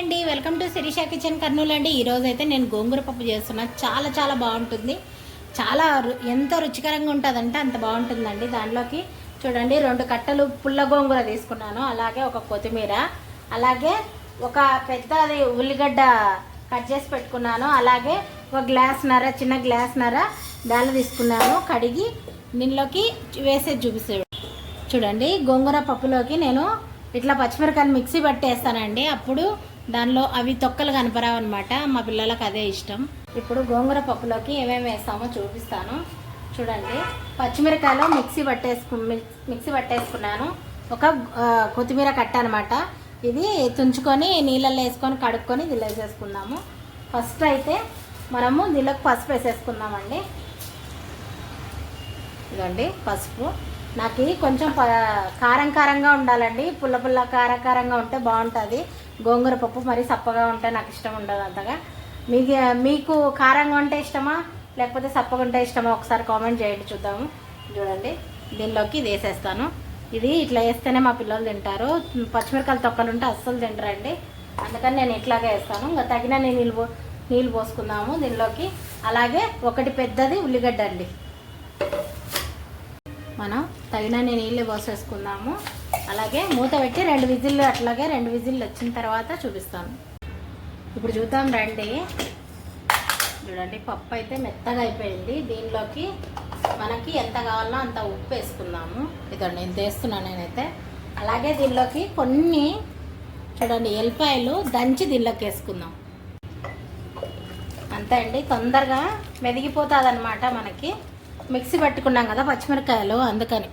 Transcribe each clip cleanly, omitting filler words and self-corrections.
అండి, welcome to Sirisha kitchen Kurnool అండి. ఈరోజు అయితే నేను గోంగూర పప్పు చేస్తున్నా. చాలా చాలా బాగుంటుంది. చాలా ఎంతో రుచికరంగా ఉంటుందంటే అంత బాగుంటుందండి. దాంట్లోకి చూడండి 2 కట్టలు పుల్ల గోంగూర తీసుకున్నాను. అలాగే ఒక కొత్తిమీర, అలాగే ఒక పెద్దది ఉల్లిగడ్డ కట్ చేసి పెట్టుకున్నాను. అలాగే ఒక చిన్న గ్లాస్నర దాన్ని తీసుకున్నాను. కడిగి దీనిలోకి వేసేది చూపిస్తాడు. చూడండి గోంగూర పప్పులోకి నేను ఇట్లా పచ్చిమిరకాయలు మిక్సీ పట్టేస్తానండి. అప్పుడు దానిలో అవి తొక్కలు కనపరావు అనమాట. మా పిల్లలకు అదే ఇష్టం. ఇప్పుడు గోంగూర పప్పులోకి ఏమేమి వేస్తామో చూపిస్తాను. చూడండి పచ్చిమిరకాయలు మిక్సీ పట్టేసుకున్నాను. ఒక కొత్తిమీర కట్ట అనమాట. ఇది తుంచుకొని నీళ్ళల్లో వేసుకొని కడుక్కొని దీనిలో వేసేసుకుందాము. ఫస్ట్ అయితే మనము దీనిలోకి పసుపు వేసేసుకుందామండి. ఇదండి పసుపు. నాకు కొంచెం కారంగా ఉండాలండి. పుల్ల కారంగా ఉంటే బాగుంటుంది గోంగూర పప్పు. మరి సప్పగా ఉంటే నాకు ఇష్టం ఉండదు అంతగా. మీకు కారంగా ఉంటే ఇష్టమా లేకపోతే సప్పగా ఉంటే ఇష్టమా ఒకసారి కామెంట్ చేయండి, చూద్దాము. చూడండి దీనిలోకి ఇది వేసేస్తాను. ఇది ఇట్లా వేస్తేనే మా పిల్లలు తింటారు. పచ్చిమిరకాయలు తొక్కలు ఉంటే అస్సలు తింటారండి. అందుకని నేను ఇట్లాగే వేస్తాను. ఇంకా తగిన నీళ్ళు పోసుకుందాము దీనిలోకి. అలాగే ఒకటి పెద్దది ఉల్లిగడ్డ అండి. మనం తగినన్ని నీళ్ళు పోసేసుకుందాము. అలాగే మూత పెట్టి 2 విజిల్లు అట్లాగే 2 విజిల్లు వచ్చిన తర్వాత చూపిస్తాను. ఇప్పుడు చూద్దాం రండి. చూడండి పప్పు అయితే మెత్తగా అయిపోయింది. దీనిలోకి మనకి ఎంత కావాలనో అంత ఉప్పు వేసుకుందాము. ఇదండి ఇంత వేస్తున్నాను నేనైతే. అలాగే దీనిలోకి కొన్ని చూడండి ఎల్లిపాయలు దంచి దీనిలోకి వేసుకుందాం. అంతే అండి, తొందరగా మెదిగిపోతుంది అనమాట. మనకి మిక్సీ పట్టుకున్నాం కదా పచ్చిమిరకాయలు, అందుకని.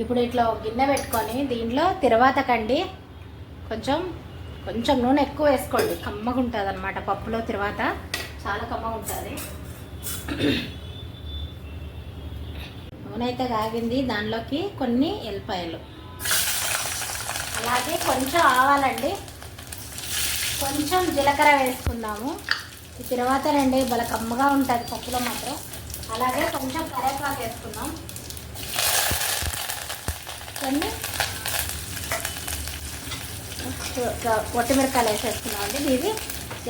ఇప్పుడు ఇట్లా గిన్నె పెట్టుకొని దీంట్లో తిరువాతకండి కొంచెం నూనె ఎక్కువ వేసుకోండి. కమ్మగా ఉంటుంది అనమాట పప్పులో. తిరువాత చాలా కమ్మగా ఉంటుంది. నూనె అయితే కాగింది. దానిలోకి కొన్ని ఎల్లిపాయలు, అలాగే కొంచెం ఆవాలండి, కొంచెం జీలకర్ర వేసుకుందాము. ఈ తిరువాత రండి భలే కమ్మగా ఉంటుంది పప్పులో మాత్రం. అలాగే కొంచెం కరివేపాకు వేసుకుందాం. కొన్ని ఒట్టిమిరకాయలు వేసేసుకున్నాం అండి. ఇది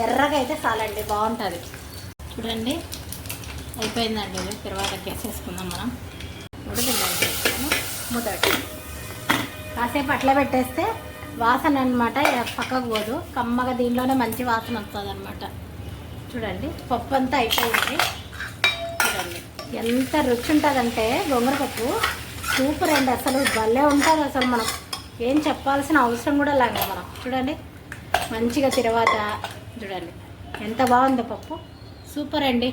ఎర్రగా అయితే చాలండి, బాగుంటుంది. చూడండి అయిపోయిందండి. ఇది తిరువాతకి వేసేసుకుందాం మనం. వేసుకున్నాము. మూత పెట్టి కాసేపు అట్లా పెట్టేస్తే వాసన అనమాట పక్కకు పోదు. కమ్మగా దీనిలోనే మంచి వాసన వస్తుంది అనమాట. చూడండి పప్పు అంతా అయిపోయింది. చూడండి ఎంత రుచి ఉంటుందంటే గోంగూర పప్పు సూపర్ అండి. అసలు భలే ఉంటుంది. అసలు మనం ఏం చెప్పాల్సిన అవసరం కూడా లేదు. మనం చూడండి మంచిగా తిరువాత చూడండి ఎంత బాగుందో పప్పు. సూపర్ అండి.